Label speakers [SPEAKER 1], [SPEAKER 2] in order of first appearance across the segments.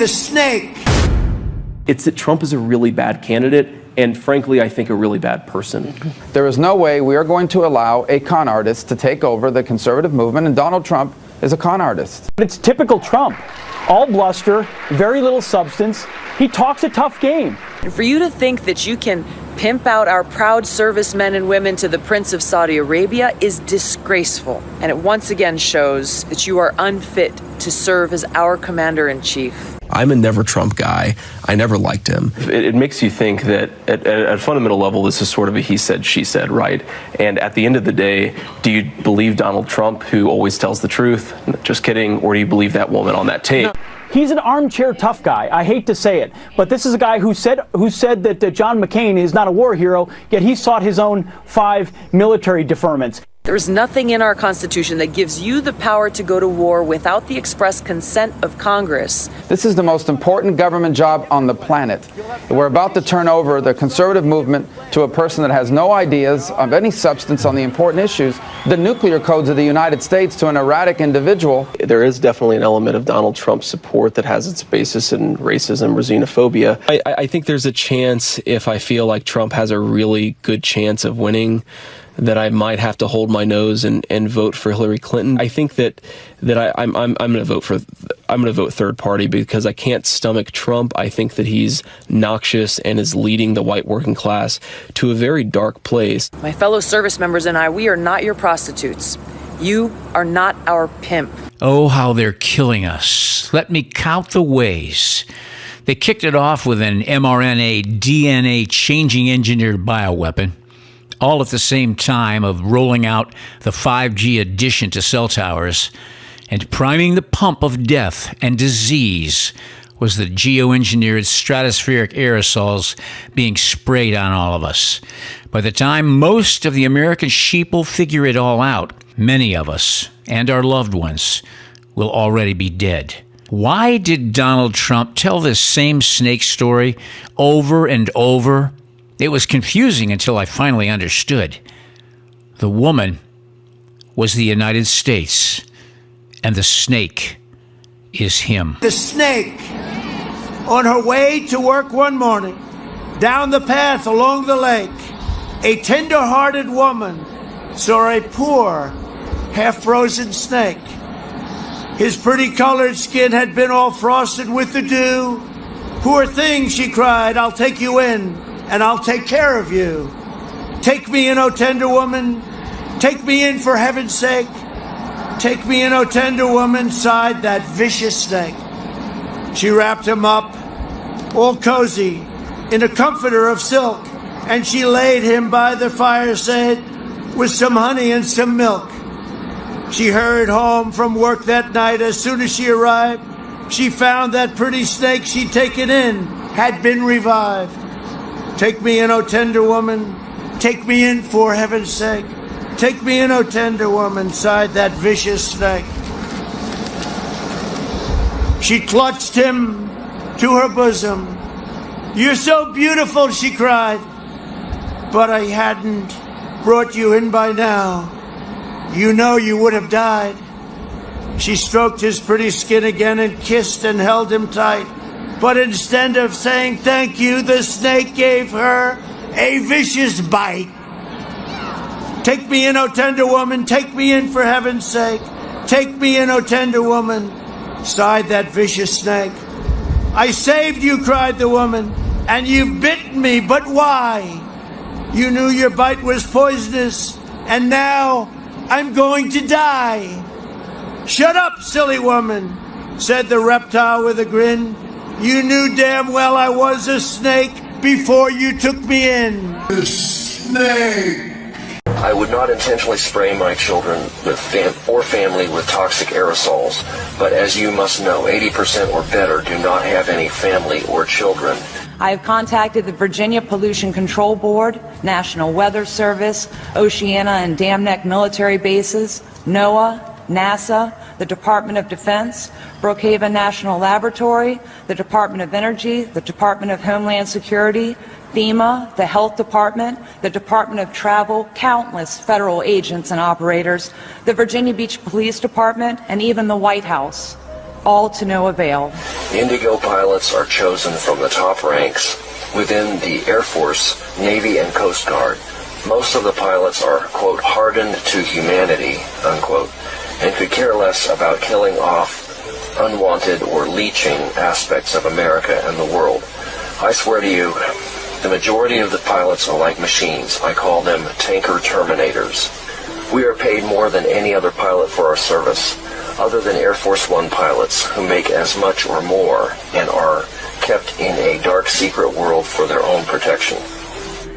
[SPEAKER 1] The snake.
[SPEAKER 2] It's that Trump is a really bad candidate, and frankly, I think a really bad person.
[SPEAKER 3] There is no way we are going to allow a con artist to take over the conservative movement, and Donald Trump is a con artist.
[SPEAKER 4] It's typical Trump. All bluster, very little substance. He talks a tough game.
[SPEAKER 5] And for you to think that you can pimp out our proud servicemen and women to the Prince of Saudi Arabia is disgraceful. And it once again shows that you are unfit to serve as our commander-in-chief.
[SPEAKER 6] I'm a never Trump guy. I never liked him.
[SPEAKER 2] It makes you think that at a fundamental level, this is sort of a he said, she said, right? And at the end of the day, do you believe Donald Trump, who always tells the truth? Just kidding. Or do you believe that woman on that tape?
[SPEAKER 4] He's an armchair tough guy. I hate to say it, but this is a guy who said that John McCain is not a war hero, yet he sought his own 5 military deferments.
[SPEAKER 5] There's nothing in our Constitution that gives you the power to go to war without the express consent of Congress.
[SPEAKER 3] This is the most important government job on the planet. We're about to turn over the conservative movement to a person that has no ideas of any substance on the important issues, the nuclear codes of the United States, to an erratic individual.
[SPEAKER 2] There is definitely an element of Donald Trump support that has its basis in racism or xenophobia.
[SPEAKER 6] I think there's a chance, if I feel like Trump has a really good chance of winning, that I might have to hold my nose and vote for Hillary Clinton. I think that I'm going to vote third party because I can't stomach Trump. I think that he's noxious and is leading the white working class to a very dark place.
[SPEAKER 5] My fellow service members and I, we are not your prostitutes. You are not our pimp.
[SPEAKER 7] Oh, how they're killing us. Let me count the ways. They kicked it off with an mRNA DNA changing engineered bioweapon, all at the same time of rolling out the 5G addition to cell towers, and priming the pump of death and disease was the geoengineered stratospheric aerosols being sprayed on all of us. By the time most of the American sheeple figure it all out, many of us and our loved ones will already be dead. Why did Donald Trump tell this same snake story over and over? It was confusing until I finally understood. The woman was the United States, and the snake is him.
[SPEAKER 1] The snake, on her way to work one morning, down the path along the lake, a tender-hearted woman saw a poor, half-frozen snake. His pretty colored skin had been all frosted with the dew. Poor thing, she cried, I'll take you in, and I'll take care of you. Take me in, O tender woman. Take me in for heaven's sake. Take me in, O tender woman, sighed that vicious snake. She wrapped him up, all cozy, in a comforter of silk, and she laid him by the fireside with some honey and some milk. She hurried home from work that night. As soon as she arrived, she found that pretty snake she'd taken in had been revived. Take me in, O tender woman. Take me in for heaven's sake. Take me in, O tender woman, sighed that vicious snake. She clutched him to her bosom. You're so beautiful, she cried. But I hadn't brought you in by now. You know you would have died. She stroked his pretty skin again and kissed and held him tight. But instead of saying thank you, the snake gave her a vicious bite. Take me in, O tender woman, take me in for heaven's sake. Take me in, O tender woman, sighed that vicious snake. I saved you, cried the woman, and you've bitten me, but why? You knew your bite was poisonous, and now I'm going to die. Shut up, silly woman, said the reptile with a grin. You knew damn well I was a snake before you took me in. The snake.
[SPEAKER 8] I would not intentionally spray my children or family with toxic aerosols, but as you must know, 80% or better do not have any family or children.
[SPEAKER 9] I have contacted the Virginia Pollution Control Board, National Weather Service, Oceana and Dam Neck military bases, NOAA, NASA, the Department of Defense, Brookhaven National Laboratory, the Department of Energy, the Department of Homeland Security, FEMA, the Health Department, the Department of Travel, countless federal agents and operators, the Virginia Beach Police Department, and even the White House. all to no avail.
[SPEAKER 8] Indigo pilots are chosen from the top ranks within the Air Force, Navy, and Coast Guard. Most of the pilots are, quote, hardened to humanity, unquote, and could care less about killing off unwanted or leeching aspects of America and the world. I swear to you, the majority of the pilots are like machines. I call them tanker terminators. We are paid more than any other pilot for our service, other than Air Force One pilots, who make as much or more and are kept in a dark secret world for their own protection.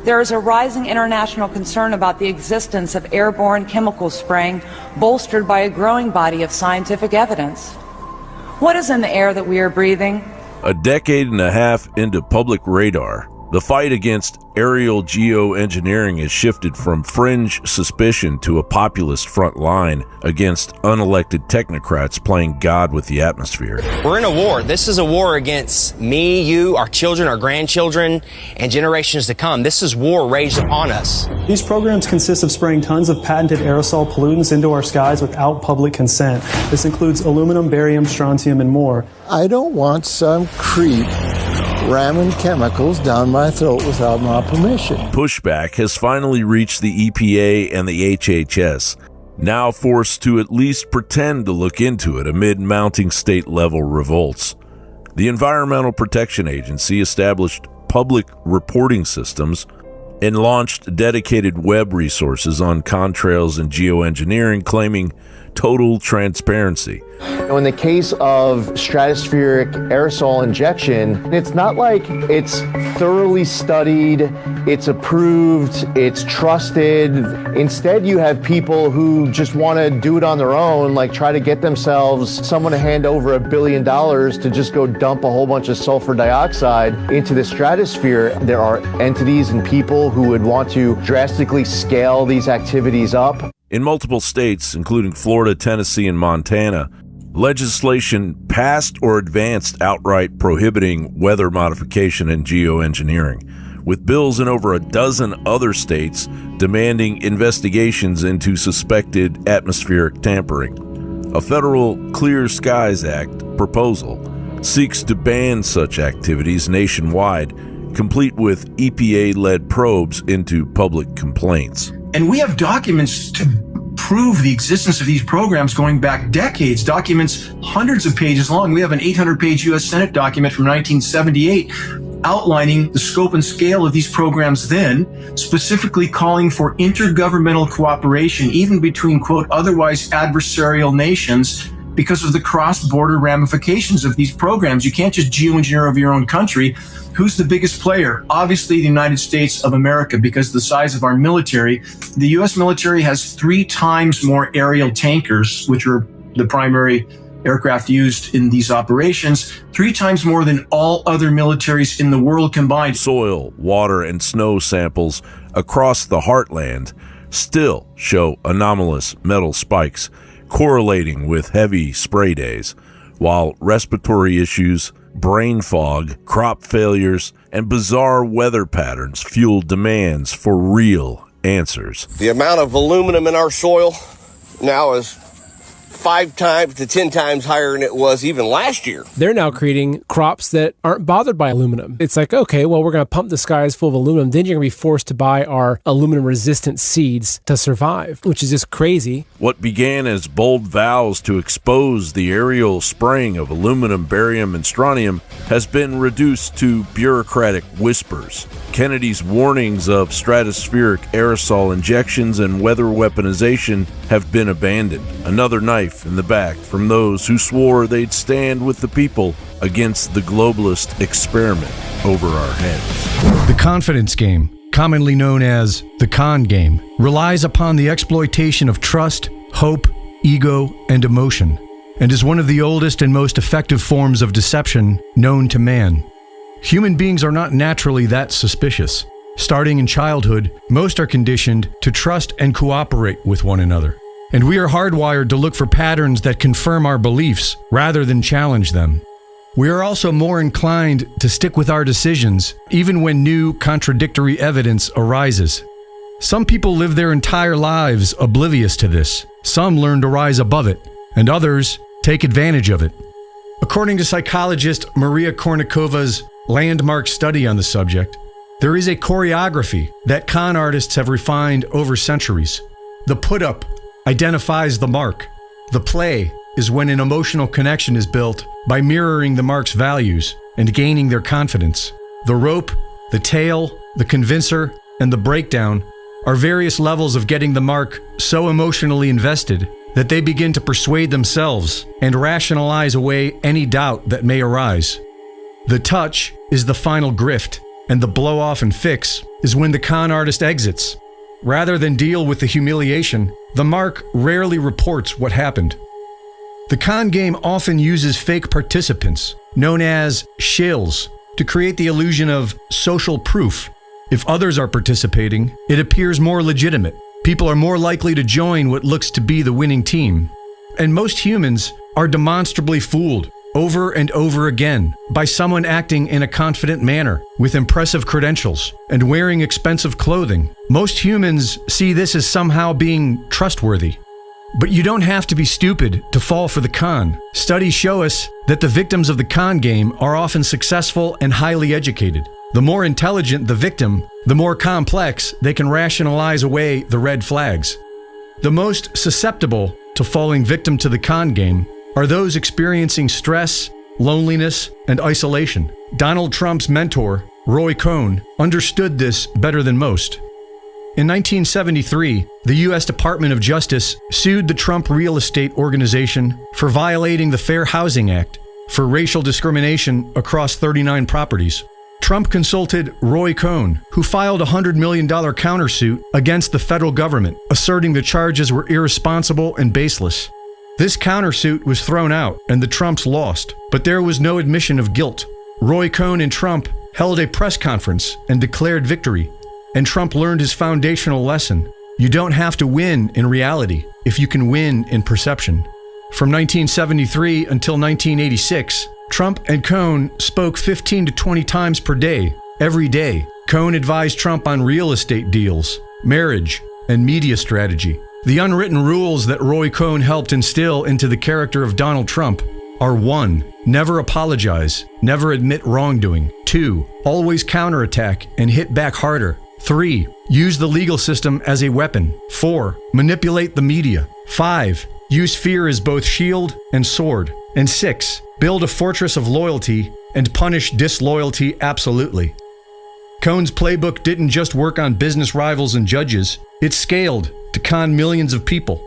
[SPEAKER 9] There is a rising international concern about the existence of airborne chemical spraying, bolstered by a growing body of scientific evidence. What is in the air that we are breathing?
[SPEAKER 10] A decade and a half into public radar, the fight against aerial geoengineering has shifted from fringe suspicion to a populist front line against unelected technocrats playing God with the atmosphere.
[SPEAKER 11] We're in a war. This is a war against me, you, our children, our grandchildren, and generations to come. This is war raged upon us.
[SPEAKER 12] These programs consist of spraying tons of patented aerosol pollutants into our skies without public consent. This includes aluminum, barium, strontium, and more.
[SPEAKER 13] I don't want some creep ramming chemicals down my throat without my permission.
[SPEAKER 10] Pushback has finally reached the EPA and the HHS, now forced to at least pretend to look into it amid mounting state-level revolts. The Environmental Protection Agency established public reporting systems and launched dedicated web resources on contrails and geoengineering, claiming total transparency.
[SPEAKER 14] In the case of stratospheric aerosol injection, it's not like it's thoroughly studied, it's approved, it's trusted. Instead, you have people who just want to do it on their own, like try to get themselves someone to hand over $1 billion to just go dump a whole bunch of sulfur dioxide into the stratosphere. There are entities and people who would want to drastically scale these activities up.
[SPEAKER 10] In multiple states, including Florida, Tennessee, and Montana, legislation passed or advanced outright prohibiting weather modification and geoengineering, with bills in over a dozen other states demanding investigations into suspected atmospheric tampering. A federal Clear Skies Act proposal seeks to ban such activities nationwide, complete with EPA-led probes into public complaints.
[SPEAKER 15] And we have documents to prove the existence of these programs going back decades, documents hundreds of pages long. We have an 800-page U.S. Senate document from 1978 outlining the scope and scale of these programs then, specifically calling for intergovernmental cooperation, even between, quote, otherwise adversarial nations, because of the cross-border ramifications of these programs. You can't just geoengineer over your own country. Who's the biggest player? Obviously, the United States of America, because of the size of our military. The U.S. military has 3 times more aerial tankers, which are the primary aircraft used in these operations, 3 times more than all other militaries in the world combined.
[SPEAKER 10] Soil, water, and snow samples across the heartland still show anomalous metal spikes correlating with heavy spray days, while respiratory issues, brain fog, crop failures, and bizarre weather patterns fuel demands for real answers.
[SPEAKER 16] The amount of aluminum in our soil now is 5 times to 10 times higher than it was even last year.
[SPEAKER 17] They're now creating crops that aren't bothered by aluminum. It's like, okay, well, we're going to pump the skies full of aluminum. Then you're going to be forced to buy our aluminum-resistant seeds to survive, which is just crazy.
[SPEAKER 10] What began as bold vows to expose the aerial spraying of aluminum, barium, and strontium has been reduced to bureaucratic whispers. Kennedy's warnings of stratospheric aerosol injections and weather weaponization have been abandoned. Another knife in the back from those who swore they'd stand with the people against the globalist experiment over our heads.
[SPEAKER 18] The confidence game, commonly known as the con game, relies upon the exploitation of trust, hope, ego, and emotion, and is one of the oldest and most effective forms of deception known to man. Human beings are not naturally that suspicious. Starting in childhood, most are conditioned to trust and cooperate with one another. And we are hardwired to look for patterns that confirm our beliefs rather than challenge them. We are also more inclined to stick with our decisions, even when new, contradictory evidence arises. Some people live their entire lives oblivious to this. Some learn to rise above it, and others take advantage of it. According to psychologist Maria Kornikova's landmark study on the subject, there is a choreography that con artists have refined over centuries. The put-up identifies the mark. The play is when an emotional connection is built by mirroring the mark's values and gaining their confidence. The rope, the tail, the convincer, and the breakdown are various levels of getting the mark so emotionally invested that they begin to persuade themselves and rationalize away any doubt that may arise. The touch is the final grift, and the blow off and fix is when the con artist exits. Rather than deal with the humiliation, the mark rarely reports what happened. The con game often uses fake participants, known as shills, to create the illusion of social proof. If others are participating, it appears more legitimate. People are more likely to join what looks to be the winning team. And most humans are demonstrably fooled over and over again by someone acting in a confident manner with impressive credentials and wearing expensive clothing. Most humans see this as somehow being trustworthy. But you don't have to be stupid to fall for the con. Studies show us that the victims of the con game are often successful and highly educated. The more intelligent the victim, the more complex they can rationalize away the red flags. The most susceptible to falling victim to the con game are those experiencing stress, loneliness, and isolation. Donald Trump's mentor, Roy Cohn, understood this better than most. In 1973, the U.S. Department of Justice sued the Trump Real Estate Organization for violating the Fair Housing Act for racial discrimination across 39 properties. Trump consulted Roy Cohn, who filed a $100 million countersuit against the federal government, asserting the charges were irresponsible and baseless. This countersuit was thrown out, and the Trumps lost, but there was no admission of guilt. Roy Cohn and Trump held a press conference and declared victory, and Trump learned his foundational lesson. You don't have to win in reality if you can win in perception. From 1973 until 1986, Trump and Cohn spoke 15 to 20 times per day, every day. Cohn advised Trump on real estate deals, marriage, and media strategy. The unwritten rules that Roy Cohn helped instill into the character of Donald Trump are 1. Never apologize, never admit wrongdoing. 2. Always counterattack and hit back harder. 3. Use the legal system as a weapon. 4. Manipulate the media. 5. Use fear as both shield and sword. And 6. Build a fortress of loyalty and punish disloyalty absolutely. Cohn's playbook didn't just work on business rivals and judges, it scaled to con millions of people.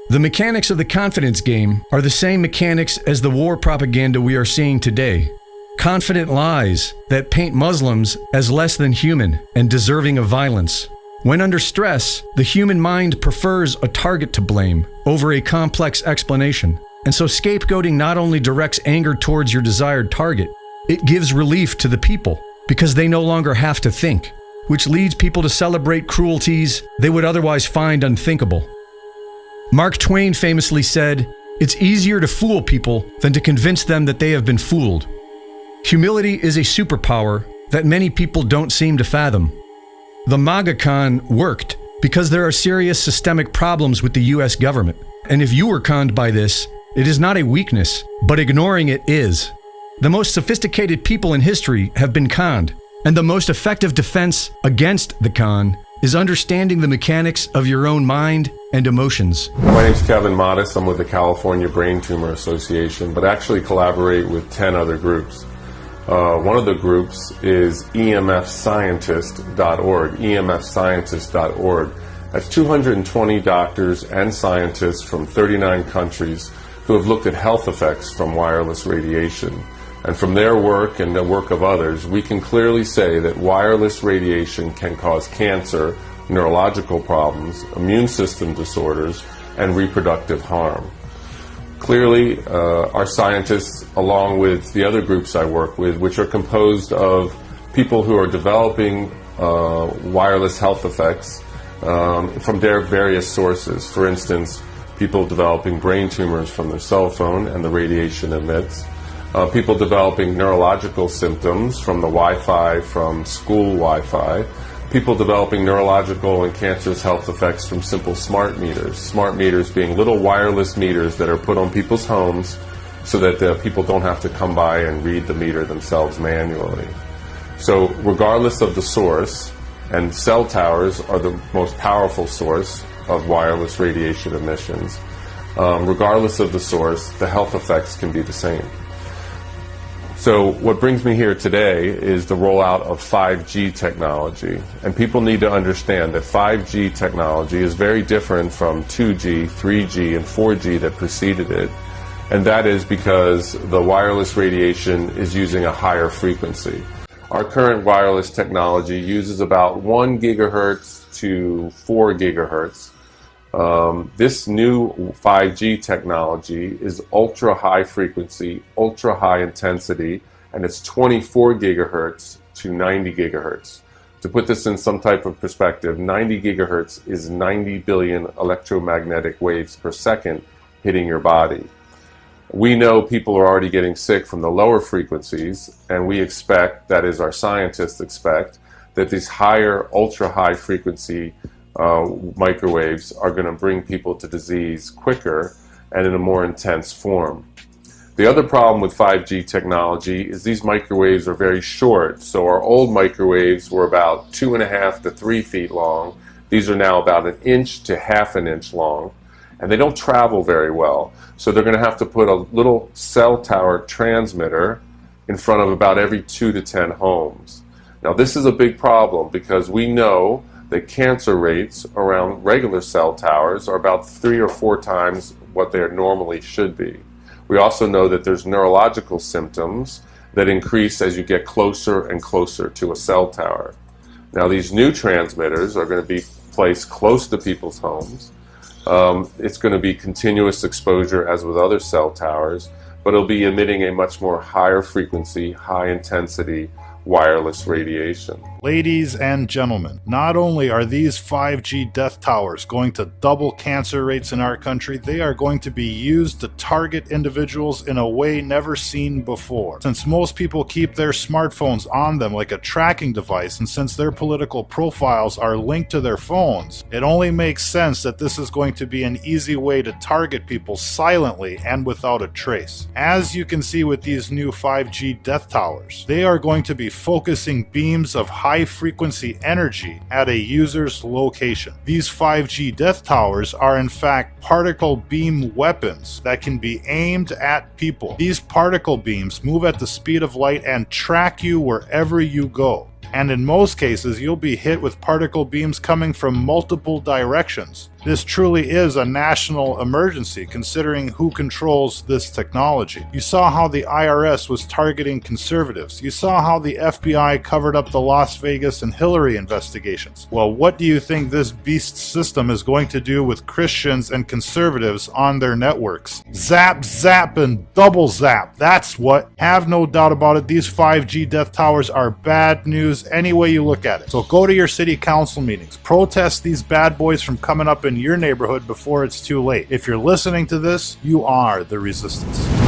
[SPEAKER 18] The mechanics of the confidence game are the same mechanics as the war propaganda we are seeing today. Confident lies that paint Muslims as less than human and deserving of violence. When under stress, the human mind prefers a target to blame over a complex explanation. And so scapegoating not only directs anger towards your desired target, it gives relief to the people because they no longer have to think, which leads people to celebrate cruelties they would otherwise find unthinkable. Mark Twain famously said, "It's easier to fool people than to convince them that they have been fooled." Humility is a superpower that many people don't seem to fathom. The MAGA con worked because there are serious systemic problems with the US government. And if you were conned by this, it is not a weakness, but ignoring it is. The most sophisticated people in history have been conned, and the most effective defense against the con is understanding the mechanics of your own mind and emotions.
[SPEAKER 19] My name's Kevin Modis. I'm with the California Brain Tumor Association, but actually collaborate with 10 other groups. One of the groups is emfscientist.org, emfscientist.org. That's 220 doctors and scientists from 39 countries who have looked at health effects from wireless radiation. And from their work and the work of others, we can clearly say that wireless radiation can cause cancer, neurological problems, immune system disorders, and reproductive harm. Clearly, our scientists, along with the other groups I work with, which are composed of people who are developing wireless health effects from their various sources. For instance, people developing brain tumors from their cell phone and the radiation emits. People developing neurological symptoms from the Wi-Fi, from school Wi-Fi. People developing neurological and cancerous health effects from simple smart meters. Smart meters being little wireless meters that are put on people's homes so that people don't have to come by and read the meter themselves manually. So regardless of the source, and cell towers are the most powerful source of wireless radiation emissions, regardless of the source, the health effects can be the same. So what brings me here today is the rollout of 5G technology. And people need to understand that 5G technology is very different from 2G, 3G, and 4G that preceded it. And that is because the wireless radiation is using a higher frequency. Our current wireless technology uses about 1 gigahertz to 4 gigahertz. This new 5G technology is ultra high frequency, ultra high intensity, and it's 24 gigahertz to 90 gigahertz. To put this in some type of perspective, 90 gigahertz is 90 billion electromagnetic waves per second hitting your body. We know people are already getting sick from the lower frequencies, and we expect, that is our scientists expect, that these higher ultra high frequency microwaves are going to bring people to disease quicker and in a more intense form. The other problem with 5G technology is these microwaves are very short. So our old microwaves were about 2.5 to 3 feet long. These are now about 1 inch to half an inch long, and they don't travel very well. So they're going to have to put a little cell tower transmitter in front of about every 2 to 10 homes. Now this is a big problem because we know that cancer rates around regular cell towers are about 3 or 4 times what they normally should be. We also know that there's neurological symptoms that increase as you get closer and closer to a cell tower. Now these new transmitters are going to be placed close to people's homes. It's going to be continuous exposure as with other cell towers, but it'll be emitting a much more higher frequency, high intensity wireless radiation.
[SPEAKER 20] Ladies and gentlemen, not only are these 5G death towers going to double cancer rates in our country, they are going to be used to target individuals in a way never seen before. Since most people keep their smartphones on them like a tracking device, and since their political profiles are linked to their phones, it only makes sense that this is going to be an easy way to target people silently and without a trace. As you can see with these new 5G death towers, they are going to be focusing beams of high-frequency energy at a user's location. These 5G death towers are in fact particle beam weapons that can be aimed at people. These particle beams move at the speed of light and track you wherever you go. And in most cases, you'll be hit with particle beams coming from multiple directions. This truly is a national emergency, considering who controls this technology. You saw how the IRS was targeting conservatives. You saw how the FBI covered up the Las Vegas and Hillary investigations. Well, what do you think this beast system is going to do with Christians and conservatives on their networks? Zap, zap, and double zap. That's what. Have no doubt about it. These 5G death towers are bad news any way you look at it. So go to your city council meetings. Protest these bad boys from coming up in your neighborhood before it's too late. If you're listening to this, you are the resistance.